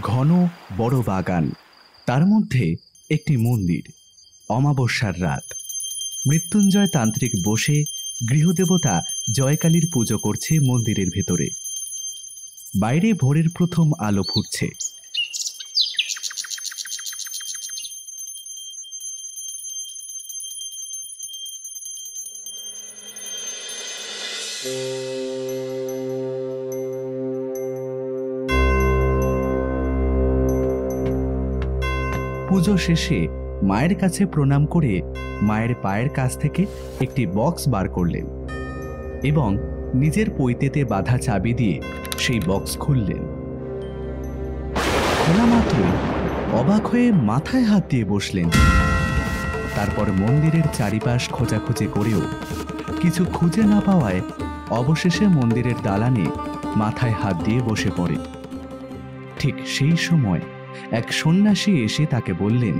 ঘন বড় বাগান, তার মধ্যে একটি মন্দির। অমাবস্যার রাত, মৃত্যুঞ্জয় তান্ত্রিক বসে গৃহদেবতা জয়কালীর পুজো করছে মন্দিরের ভেতরে। বাইরে ভোরের প্রথম আলো ফুটছে। পুজো শেষে মায়ের কাছে প্রণাম করে মায়ের পায়ের কাছ থেকে একটি বক্স বার করলেন এবং নিজের পৈতেতে বাঁধা চাবি দিয়ে সেই বক্স খুললেন। খোলা মাত্রই অবাক হয়ে মাথায় হাত দিয়ে বসলেন। তারপর মন্দিরের চারিপাশ খোঁজাখুঁজি করেও কিছু খুঁজে না পাওয়ায় অবশেষে মন্দিরের দালানে মাথায় হাত দিয়ে বসে পড়ে। ঠিক সেই সময় এক সন্ন্যাসী এসে তাকে বললেন,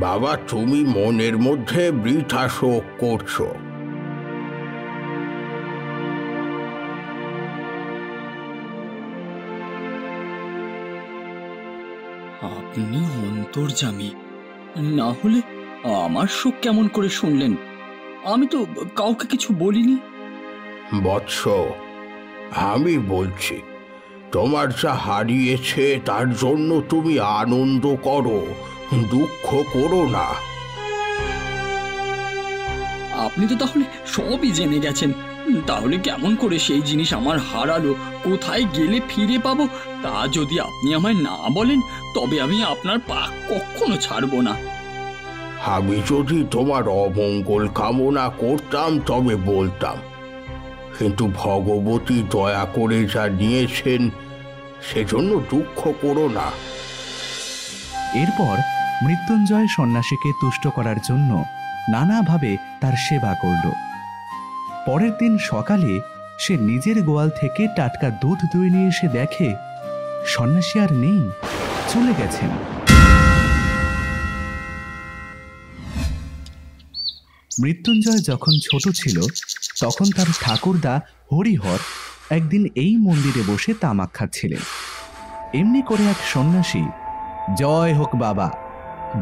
বাবা, তুমি মনের মধ্যে বৃথা শোক করছো। আপনি অন্তর্যামী, না হলে আমার শোক কেমন করে শুনলেন? আমি তো কাউকে কিছু বলিনি। বৎস, আমি বলছি, তোমার যা হারিয়েছে তার জন্য তুমি আনন্দ করো, দুঃখ করো না। আপনি তো তাহলে সবই জেনে গেছেন। তাহলে কেমন করে সেই জিনিস আমার হারালো, কোথায় গেলে ফিরে পাবো, তা যদি আপনি আমায় না বলেন তবে আমি আপনার পা কখনো ছাড়বো না। আমি যদি তোমার অমঙ্গল কামনা করতাম তবে বলতাম, কিন্তু ভগবতী দয়া করে যা নিয়েছেন সেজন্য দুঃখ করো না। এরপর মৃত্যুঞ্জয় সন্ন্যাসীকে তুষ্ট করার জন্য নানাভাবে তার সেবা করল। পরের দিন সকালে সে নিজের গোয়াল থেকে টাটকা দুধ দই নিয়ে এসে দেখে সন্ন্যাসী আর নেই, চলে গেছেন। মৃত্যুঞ্জয় যখন ছোট ছিল তখন তার ঠাকুরদা হরিহর একদিন এই মন্দিরে বসে তামাক খাচ্ছিলেন। এমনি করে এক সন্ন্যাসী জয় হোক বাবা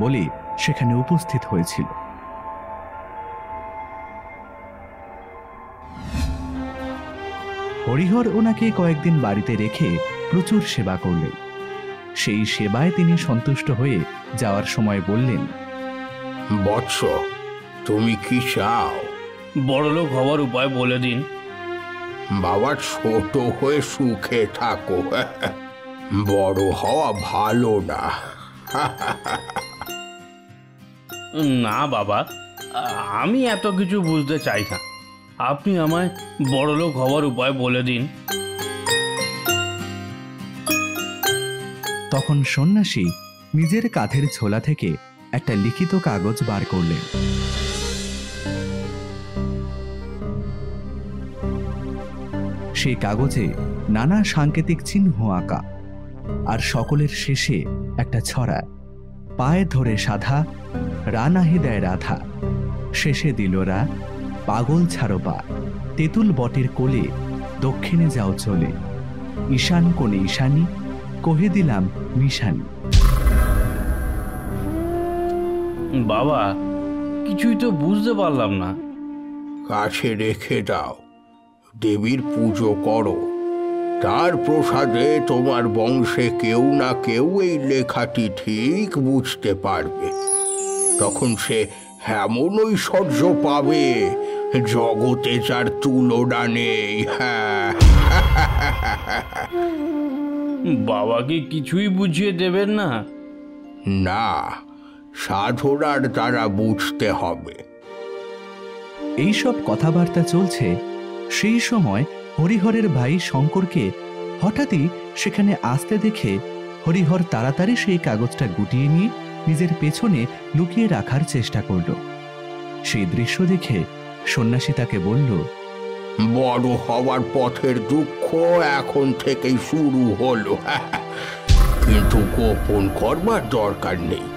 বলে সেখানে উপস্থিত হয়েছিল। হরিহর ওনাকে কয়েকদিন বাড়িতে রেখে প্রচুর সেবা করলেন। সেই সেবায় তিনি সন্তুষ্ট হয়ে যাওয়ার সময় বললেন, বৎস, তুমি কি চাও? বড়লোক হওয়ার উপায় বলে দিন। বাবা, ছোট হয়ে সুখে থাকো, বড় হওয়া ভালো না। না বাবা, আমি এত কিছু বুঝতে চাই না। আপনি আমায় বড়লোক হওয়ার উপায় বলে দিন। তখন সন্ন্যাসী নিজের কাঁধের ঝোলা থেকে একটা লিখিত কাগজ বার করলেন। সেই কাগজে নানা সাংকেতিক চিহ্ন আঁকা, আর সকলের শেষে একটা ছড়া, পায়ে ধরে সাধা, রানাহি দেয় রাধা, শেষে দিলরা, পাগল ছাড়ো পা, তেঁতুল বটের কোলে, দক্ষিণে যাও চলে, ঈশান কোণে ঈশানী, কহে দিলাম নিশানী। বাবা, কিছুই তো বুঝতে পারলাম না। কাছে রেখে দাও, দেবীর পুজো করো, তার প্রসাদে তোমার বংশে কেউ না কেউ এই লেখাটি ঠিক বুঝতে পারবে। তখন সে এমন ঐশ্বর্য পাবে জগতে যার তুলনা নেই। হ্যাঁ, বাবা কি কিছুই বুঝিয়ে দেবেন না? না, সাধনার দ্বারা বুঝতে হবে। এইসব কথাবার্তা চলছে সেই সময় হরিহরের ভাই শঙ্করকে হঠাৎই সেখানে আসতে দেখে হরিহর তাড়াতাড়ি সেই কাগজটা গুটিয়ে নিয়ে নিজের পেছনে লুকিয়ে রাখার চেষ্টা করল। সেই দৃশ্য দেখে সন্ন্যাসী তাকে বলল, বড় হওয়ার পথের দুঃখ এখন থেকেই শুরু হলো। কিন্তু গোপন করবার দরকার নেই,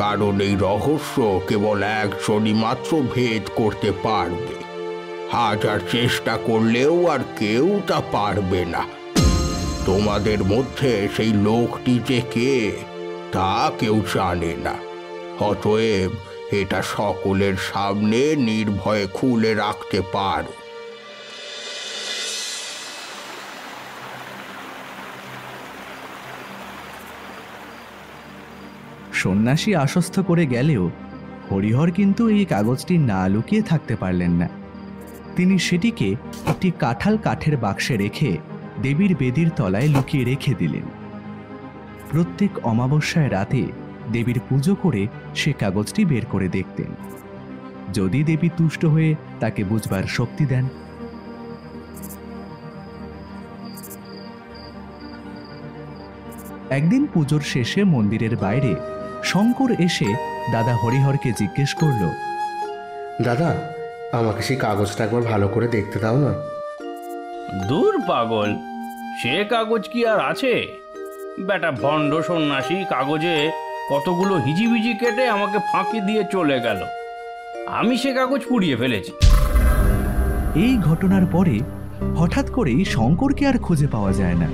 কারণ এই রহস্য কেবল একজনই মাত্র ভেদ করতে পারবে। হাজার চেষ্টা করলেও আর কেউ তা পারবে না। তোমাদের মধ্যে সেই লোকটি যে কে তা কেউ জানে না। অতএব এটা সকলের সামনে নির্ভয়ে খুলে রাখতে পারো। সন্ন্যাসী আশ্বস্ত করে গেলেও হরিহর কিন্তু এই কাগজটি না লুকিয়ে থাকতে পারলেন না। তিনি সেটিকে একটি কাঁঠাল কাঠের বাক্সে রেখে দেবীর বেদির তলায় লুকিয়ে রেখে দিলেন। প্রত্যেক অমাবস্যায় রাতে দেবীর পুজো করে সে কাগজটি বের করে দেখতেন, যদি দেবী তুষ্ট হয়ে তাকে বুঝবার শক্তি দেন। একদিন পুজোর শেষে মন্দিরের বাইরে শঙ্কর এসে দাদা হরিহরকে জিজ্ঞেস করল, দাদা, আমাকে সেই কাগজটা একবার ভালো করে দেখতে দাও না। দূর পাগল, সে কাগজ কি আর আছে? বেটা ভণ্ড সন্ন্যাসী কাগজে কতগুলো হিজিবিজি কেটে আমাকে ফাঁকি দিয়ে চলে গেল। আমি সে কাগজ পুড়িয়ে ফেলেছি। এই ঘটনার পরে হঠাৎ করেই শঙ্করকে আর খুঁজে পাওয়া যায় না।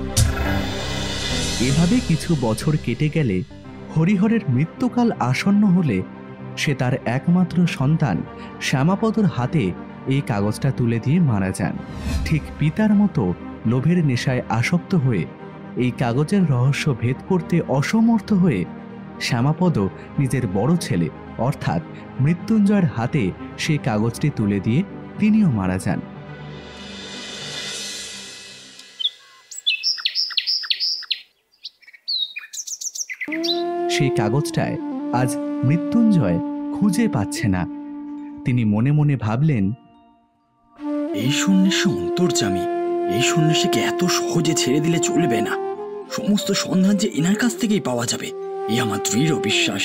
এভাবে কিছু বছর কেটে গেলে হরিহরের মৃত্যুকাল আসন্ন হলে সে তার একমাত্র সন্তান শ্যামাপদর হাতে এই কাগজটা তুলে দিয়ে মারা যান। ঠিক পিতার মতো লোভের নেশায় আসক্ত হয়ে এই কাগজের রহস্য ভেদ করতে অসমর্থ হয়ে শ্যামাপদ নিজের বড় ছেলে অর্থাৎ মৃত্যুঞ্জয়ের হাতে সেই কাগজটি তুলে দিয়ে তিনিও মারা যান। সেই কাগজটায় আজ মৃত্যুঞ্জয় খুঁজে পাচ্ছে না। তিনি মনে মনে ভাবলেন, এই সন্ন্যাসী অন্তর্যামী, এই সন্ন্যাসীকে এত সহজে ছেড়ে দিলে চলবে না। সমস্ত সন্ধান যে এনার কাছ থেকেই পাওয়া যাবে, এই আমার দৃঢ় বিশ্বাস।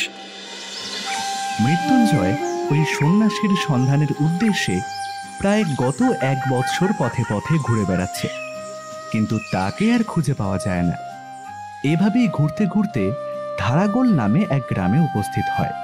মৃত্যুঞ্জয় ওই সন্ন্যাসীর সন্ধানের উদ্দেশ্যে প্রায় গত 1 বৎসর পথে পথে ঘুরে বেড়াচ্ছে, কিন্তু তাকে আর খুঁজে পাওয়া যায় না। এভাবেই ঘুরতে ঘুরতে ধারাগোল নামে এক গ্রামে উপস্থিত হয়।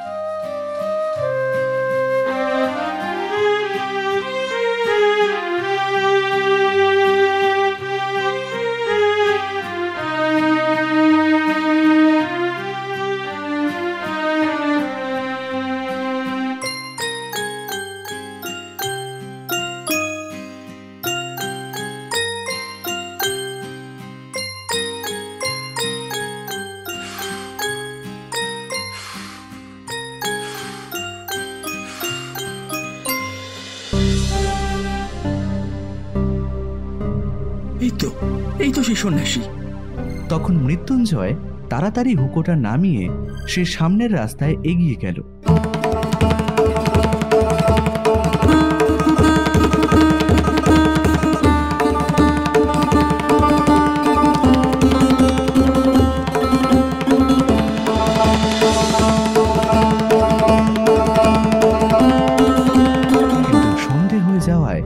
এই তো সেই সন্ন্যাসী। তখন মৃত্যুঞ্জয় তাড়াতাড়ি হুকোটা নামিয়ে সে সামনের রাস্তায় এগিয়ে গেল। কিন্তু সন্ধে হয়ে যাওয়ায়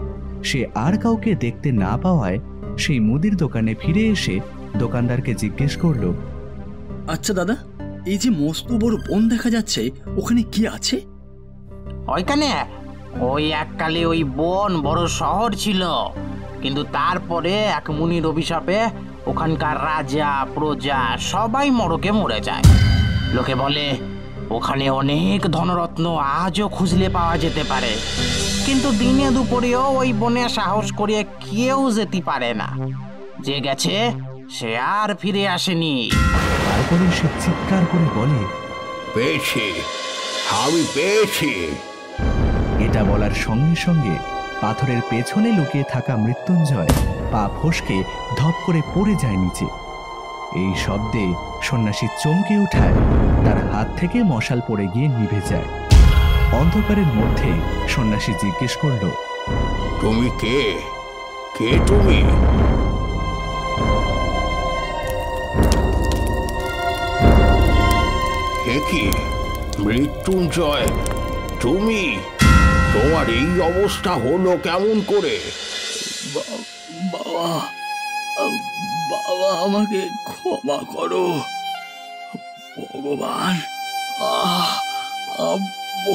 সে আর কাউকে দেখতে না পাওয়ায় সেই মুদির দোকানে ফিরে এসে দোকানদারকে জিজ্ঞেস করলো, আচ্ছা দাদা, এই যে মস্ত বড় বন দেখা যাচ্ছে, ওখানে কি আছে? ওইখানে ওই এককালে ওই বন বড় শহর ছিল, কিন্তু তারপরে এক মুনির অভিশাপে ওখানকার রাজা প্রজা সবাই মরকে মরে যায়। লোকে বলে ওখানে অনেক ধনরত্ন আজও খুঁজলে পাওয়া যেতে পারে, কিন্তু দিনে দুপুরেও ওই বনে সাহস করে কেউ যেতে পারে না। যে গেছে সে আর ফিরে আসেনি। তারপরে সে চিৎকার করে বলে, পেয়েছি, আমি পেয়েছি। এটা বলার সঙ্গে সঙ্গে পাথরের পেছনে লুকিয়ে থাকা মৃত্যুঞ্জয় পা ফসকে ধপ করে পড়ে যায় নিচে। এই শব্দে সন্ন্যাসী চমকে ওঠায়, তার হাত থেকে মশাল পড়ে গিয়ে নিভে যায়। অন্ধকারের মধ্যে সন্ন্যাসী জিজ্ঞেস করল, তুমি কে? কে তুমি? হে কি মৃত্যুঞ্জয়, তুমি? তোমার এই অবস্থা হলো কেমন করে? বাবা, বাবা আমাকে ক্ষমা করো। ভগবান,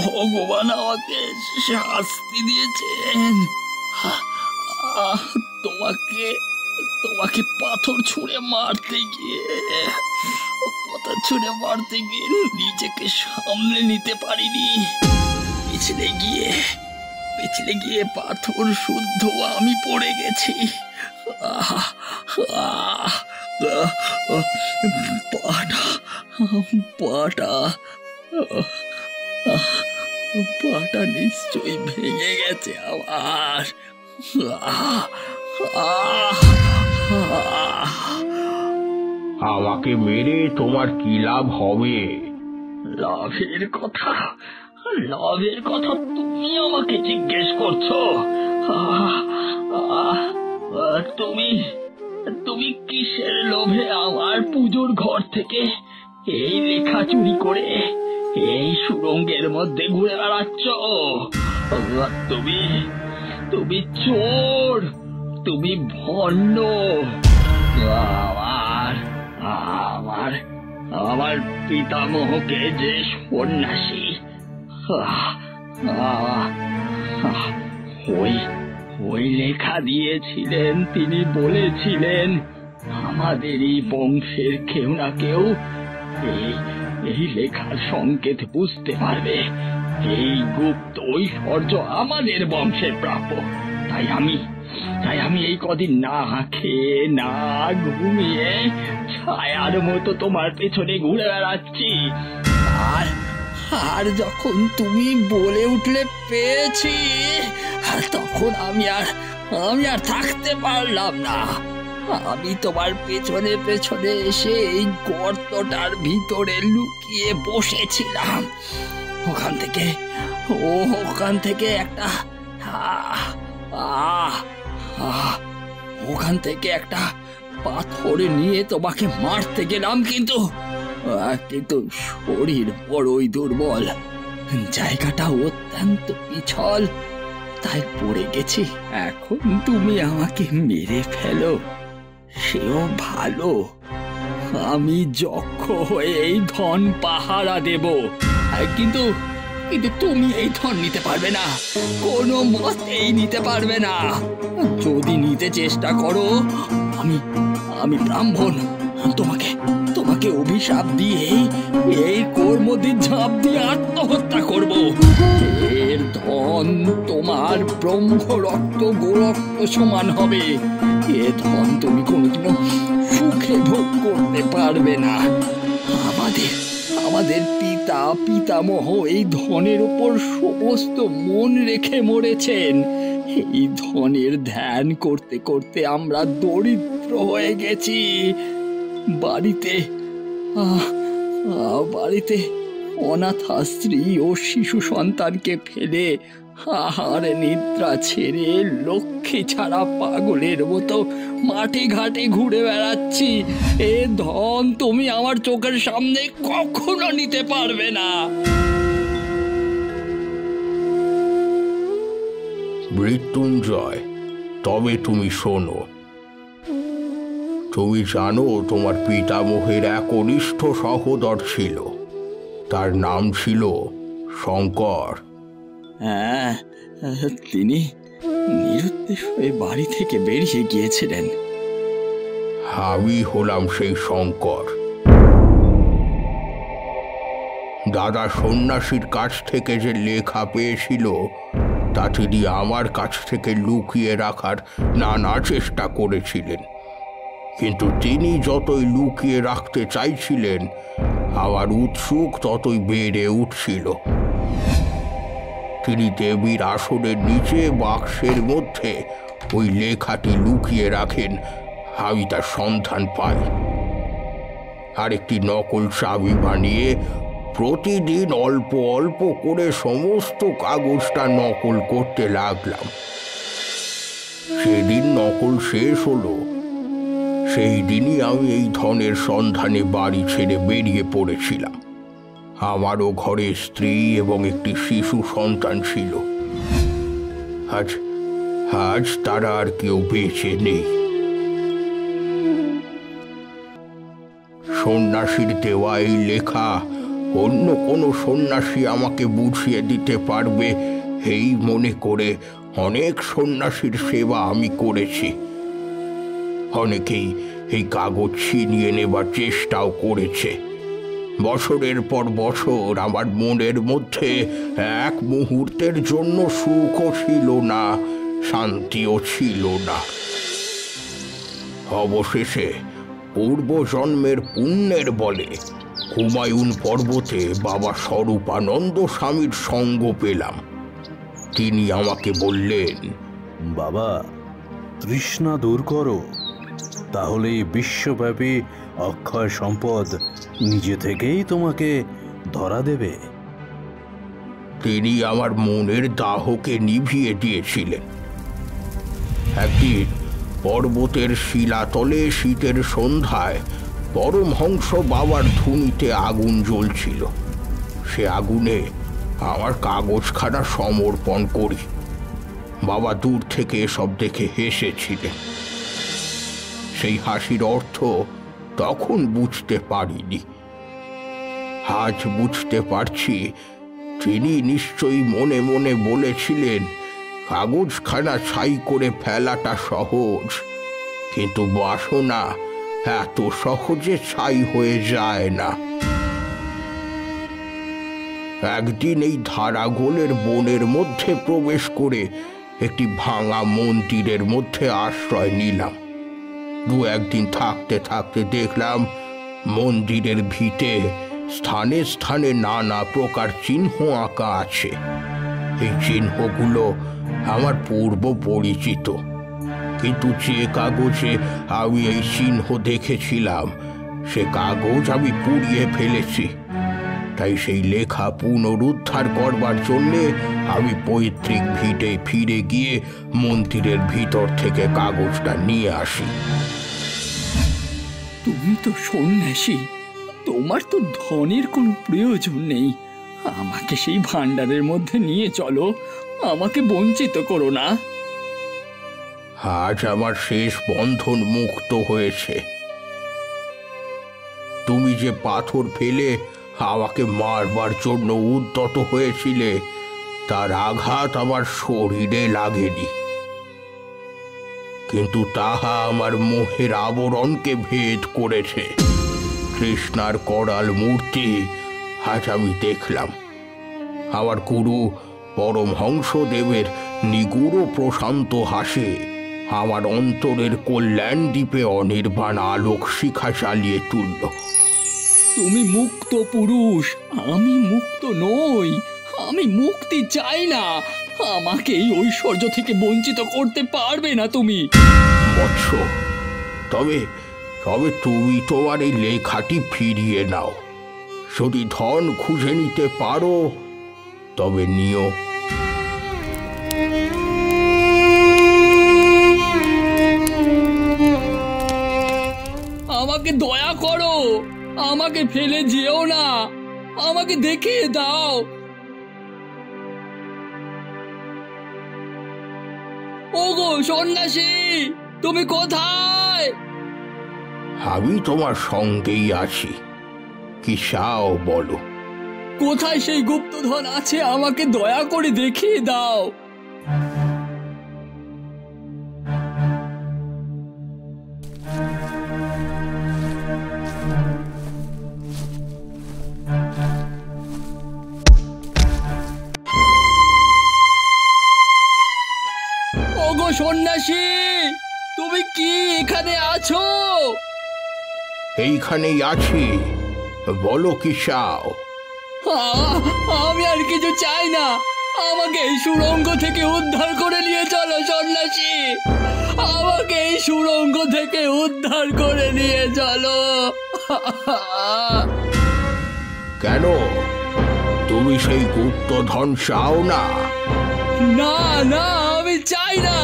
ভগবান আমাকে শাস্তি দিয়েছেন। তোমাকে তোমাকে পাথর ছুঁড়ে মারতে গিয়ে নিজেকে সামলে নিতে পারিনি। পিছলে গিয়ে পাথর শুদ্ধ আমি পড়ে গেছি। পাটা নিশ্চয়ই ভেঙে গেছে আমার। আমাকে মেরে তোমার কি লাভ হবে? লাভের কথা তুমি আমাকে জিজ্ঞেস করছো? তুমি কিসের লোভে আমার পুজোর ঘর থেকে এই লেখা চুরি করে এই সুড়ঙ্গের মধ্যে ঘুরে বেড়াচ্ছ? তুমি চোর, তুমি ভণ্ড। আমার পিতামহকে যে সন্ন্যাসী ওই লেখা দিয়েছিলেন, তিনি বলেছিলেন আমাদেরই বংশের কেউ না কেউ এই লেখার সংকেত বুঝতে পারবে। এই গুপ্ত ঐশ্বর্য আমাদের বংশের প্রাপ্য। তাই আমি এই কদিন না খেয়ে না ঘুমিয়ে ছায়ার মতো তোমার পেছনে ঘুরে বেড়াচ্ছি। আর যখন তুমি বলে উঠলে পেয়েছি, তখন আমি আর থাকতে পারলাম না। আমি তোমার পেছনে পেছনে এসে এই গর্তটার ভিতরে লুকিয়ে বসেছিলাম। ওখান থেকে একটা পাথর নিয়ে তোমাকে মারতে গেলাম, কিন্তু শরীর বড়ই দুর্বল, জায়গাটা অত্যন্ত পিছল, তাই পড়ে গেছি। এখন তুমি আমাকে মেরে ফেলো, সেও ভালো। আমি যক্ষ হয়ে এই ধন পাহারা দেব, কিন্তু তুমি এই ধন নিতে পারবে না, কোনো মতেই নিতে পারবে না। যদি নিতে চেষ্টা করো, আমি ব্রাহ্মণ তোমাকে অভিশাপ দিয়ে এই কর্মদিন ঝাঁপ দিয়ে আত্মহত্যা করব। এর ধন তোমার ব্রহ্ম রক্ত গোরক্ত সমান হবে। এ ধন তুমি কোনোদিনও সুখে ভোগ করতে পারবে না। আমাদের পিতামহ এই ধনের উপর সমস্ত মন রেখে মরেছেন। এই ধনের ধ্যান করতে করতে আমরা দরিদ্র হয়ে গেছি। বাড়িতে অনাথা স্ত্রী ও শিশু সন্তানকে ফেলে আহার নিদ্রা ছেড়ে লক্ষ্মী ছাড়া পাগলের মতো মাঠে ঘাটে ঘুরে বেড়াচ্ছি। এ ধন তুমি আমার চোখের সামনে কখনো নিতে পারবে না। মৃত্যুঞ্জয়, তবে তুমি শোনো। তুমি জানো তোমার পিতামহের এক কনিষ্ঠ সহোদর ছিল, তার নাম ছিল শঙ্কর। হ্যাঁ, তিনি নিরুদ্দেশ হয়ে বাড়ি থেকে বেরিয়ে গিয়েছিলেন। আমি হলাম সেই শঙ্কর। দাদা সন্ন্যাসীর কাছ থেকে যে লেখা পেয়েছিল, তা তিনি আমার কাছ থেকে লুকিয়ে রাখার নানা চেষ্টা করেছিলেন, কিন্তু তিনি যতই লুকিয়ে রাখতে চাইছিলেন, আমার উৎসুক ততই বেড়ে উঠছিল। তিনি দেবীর আসনের নিচে বাক্সের মধ্যে ওই লেখাটি লুকিয়ে রাখেন। আমি তার সন্ধান পাই, আর একটি নকল চাবি বানিয়ে প্রতিদিন অল্প অল্প করে সমস্ত কাগজটা নকল করতে লাগলাম। সেদিন নকল শেষ হলো, সেই দিনই আমি এই ধনের সন্ধানে বাড়ি ছেড়ে বেরিয়ে পড়েছিলাম। আমারও ঘরে স্ত্রী এবং একটি শিশু সন্তান ছিল। আজ তারা আর কেউ বেঁচে নেই। সন্ন্যাসীর দেওয়া এই লেখা অন্য কোনো সন্ন্যাসী আমাকে বুঝিয়ে দিতে পারবে এই মনে করে অনেক সন্ন্যাসীর সেবা আমি করেছি। অনেকেই এই কাগজ ছিনিয়ে নেবার চেষ্টাও করেছে। বছরের পর বছর আমার মনের মধ্যে এক মুহূর্তের জন্য সুখও ছিল না, শান্তিও ছিল না। অবশেষে পূর্বজন্মের পুণ্যের বলে হুমায়ুন পর্বতে বাবা স্বরূপানন্দ স্বামীর সঙ্গ পেলাম। তিনি আমাকে বললেন, বাবা, তৃষ্ণা দূর করো, তাহলে বিশ্বব্যাপী অক্ষয় সম্পদ নিজে থেকেই তোমাকে ধরা দেবে। তিনি আমার মনের দাহকে নিভিয়ে দিয়েছিলেন। একদিন পর্বতের শিলাতলে শীতের সন্ধ্যায় পরমহংস বাবার ধুনিতে আগুন জ্বলছিল। সে আগুনে আমার কাগজখানা সমর্পণ করি। বাবা দূর থেকে এসব দেখে হেসেছিলেন। সেই হাসির অর্থ তখন বুঝতে পারিনি, আজ বুঝতে পারছি। তিনি নিশ্চয়ই মনে মনে বলেছিলেন, কাগজখানা ছাই করে ফেলাটা সহজ, কিন্তু বাসনা এত সহজে ছাই হয়ে যায় না। একদিন এই ধারাগোলের বনের মধ্যে প্রবেশ করে একটি ভাঙা মন্দিরের মধ্যে আশ্রয় নিলাম। দু একদিন থাকতে থাকতে দেখলাম মন্দিরের ভিতে স্থানে স্থানে নানা প্রকার চিহ্ন আঁকা আছে। এই চিহ্নগুলো আমার পূর্ব পরিচিত, কিন্তু যে কাগজে আমি এই চিহ্ন দেখেছিলাম সে কাগজ আমি পুড়িয়ে ফেলেছি। তাই সেই লেখা পুনরুদ্ধার করবার জন্যে আমি পৈতৃক ভিটে ফিরে গিয়ে মন্দিরের ভিতর থেকে কাগজটা নিয়ে আসি। তুমি তো সন্ন্যাসী, তোমার তো ধনের কোনো প্রয়োজন নেই। আমাকে সেই ভান্ডারের মধ্যে নিয়ে চলো, আমাকে বঞ্চিত করো না। আজ আমার শেষ বন্ধন মুক্ত হয়েছে। তুমি যে পাথর ফেলে আমাকে মারবার জন্য উদ্যত হয়েছিলে, তার আঘাত আমার শরীরে লাগেনি, কিন্তু তাহা আমার মোহের আবরণকে ভেদ করেছে। কৃষ্ণার করাল মূর্তি আজ আমি দেখলাম। আমার গুরু পরমহংসদেবের নিগুড় প্রশান্ত হাসে আমার অন্তরের কল্যাণ দ্বীপে অনির্বাণ আলোক শিখা চালিয়ে তুলল। তুমি মুক্ত পুরুষ, আমি মুক্ত নই। আমি মুক্তি চাই না। আমাকে এই ঐশ্বর্য থেকে বঞ্চিত করতে পারবে না তুমি। বৎস, তবে তুমি তোমার এই লেখাটি ফিরিয়ে নাও। যদি ধন খুঁজে নিতে পারো তবে নিও। আমাকে দয়া করো, আমাকে ফেলে যেও না, আমাকে দেখিয়ে দাও। ওগো সন্ন্যাসী, তুমি কোথায়? আমি তোমার সঙ্গেই আছি, কি চাও বলো। কোথায় সেই গুপ্তধন আছে, আমাকে দয়া করে দেখিয়ে দাও। ওগো সন্ন্যাসী, তুমি কি এখানে আছো? এইখানেই আছি, বলো কি চাও। আমি আর কিছু চাই না, আমাকে এই সুড়ঙ্গ থেকে উদ্ধার করে নিয়ে চলো সন্ন্যাসী। আমাকে এই সুড়ঙ্গ থেকে উদ্ধার করে নিয়ে চলো। কেন, তুমি সেই গুপ্তধন চাও না? না না, আমি চাই না।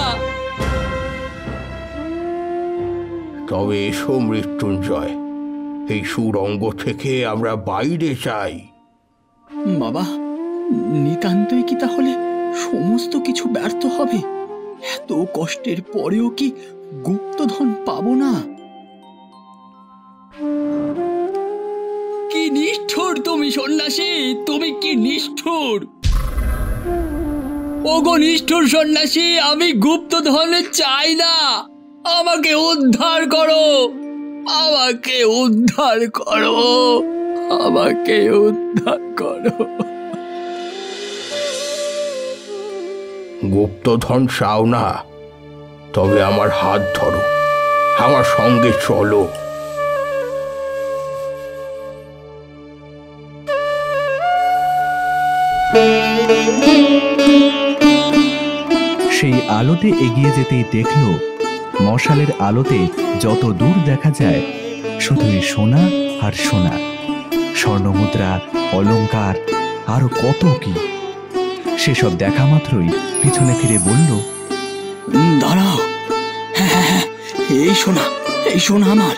তবে এসো মৃত্যুঞ্জয়, এই সুড়ঙ্গ থেকে আমরা বাইরে চাই। বাবা, নিতান্তই কি তাহলে সমস্ত কিছু ব্যর্থ হবে? এত কষ্টের পরেও কি গুপ্তধন পাবো না? কি নিষ্ঠুর তুমি সন্ন্যাসী, তুমি কি নিষ্ঠুর! ওগো নিষ্ঠুর সন্ন্যাসী, আমি গুপ্তধন চাই না, আমাকে উদ্ধার করো, আমাকে উদ্ধার করো, আমাকে উদ্ধার করো। গুপ্তধন চাও না? তবে আমার হাত ধরো, আমার সঙ্গে চলো। সেই আলোতে এগিয়ে যেতেই দেখল মশালের আলোতে যত দূর দেখা যায় শুধুই সোনা আর সোনা, স্বর্ণমুদ্রা, অলংকার, আরো কত কি। সেসব দেখা মাত্রই পিছনে ফিরে বলল, দাঁড়াও, হ্যাঁ হ্যাঁ হ্যাঁ, এই সোনা, এই সোনা আমার,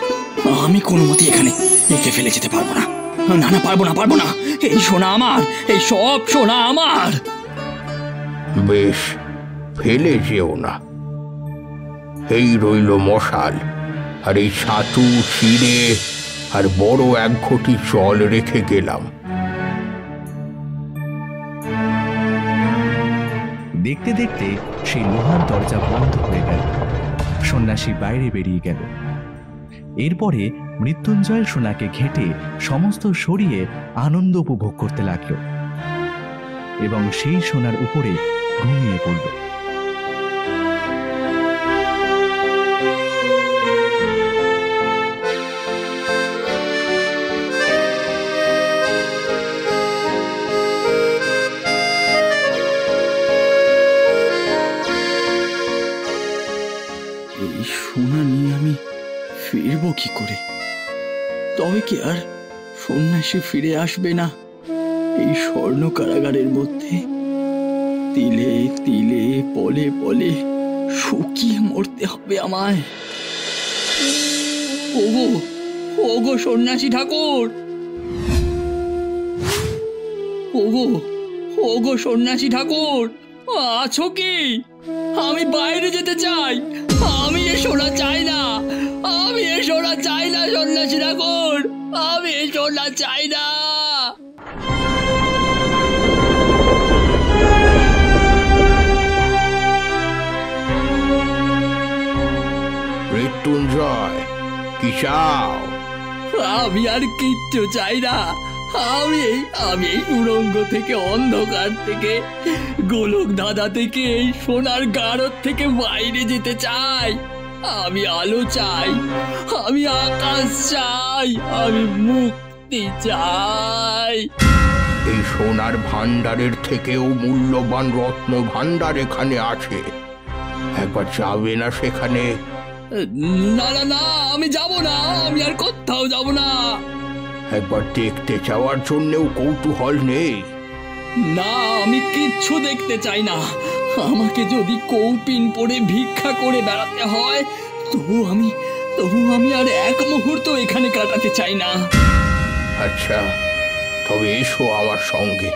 আমি কোনো মতে এখানে একে ফেলে যেতে পারবো না, না না, পারবো না, পারবো না, এই সোনা আমার, এই সব সোনা আমার। বেশ, ফেলে যেও না। এই রইল মশাল, আর এই ছাতু, চিড়ে আর বড় এক ঘটি জল রেখে গেলাম। দেখতে দেখতে সেই লোহার দরজা বন্ধ হয়ে গেল। সন্ন্যাসী বাইরে বেরিয়ে গেল। এরপরে মৃত্যুঞ্জয় সোনাকে ঘেঁটে সমস্ত সরিয়ে আনন্দ উপভোগ করতে লাগলো এবং সেই সোনার উপরে ঘুমিয়ে পড়ল। এই সোনা নিয়ে আমি ফিরবো কি করে? তবে কি আর সন্ন্যাসী ফিরে আসবে না এই স্বর্ণ কারাগারের মধ্যে? তিলে তিলে, পলে পলে শুকিয়ে মরতে হবে আমায়। ওগো, ওগো সন্ন্যাসী ঠাকুর, ওগো, ওগো সন্ন্যাসী ঠাকুর, আছো কি? আমি বাইরে যেতে চাই, আমি এ সোনা চাই না, আমি এ সোনা চাই না সন্ন্যাসী ঠাকুর, আমি এ সোনা চাই না। মৃত্যুঞ্জয়, কি চাও? আমি আর কিচ্ছু চাই না, আমি এই সুড়ঙ্গ থেকে, অন্ধকার থেকে, গোলক ধাঁধা থেকে, এই সোনার গাড়র থেকে বাইরে যেতে চাই। আমি আলো চাই, আমি আকাশ চাই, আমি মুক্তি চাই। এই সোনার ভান্ডারের থেকেও মূল্যবান রত্ন ভান্ডার এখানে আছে, একবার যাবে না সেখানে? না না না, আমি যাব না, আমি আর কোথাও যাব না। একবার দেখতে যাওয়ার জন্যও কৌতূহল নেই? না, আমি কিচ্ছু দেখতে চাই না। আমাকে যদি কৌপিন পরে ভিক্ষা করে বেড়াতে হয়, তবু আমি আর এক মুহূর্ত এখানে কাটাতে চাই না। আচ্ছা, তবে এসো আমার সঙ্গে।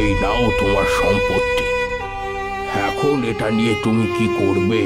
এই নাও তোমার সম্পত্তি, এখন এটা নিয়ে তুমি কি করবে?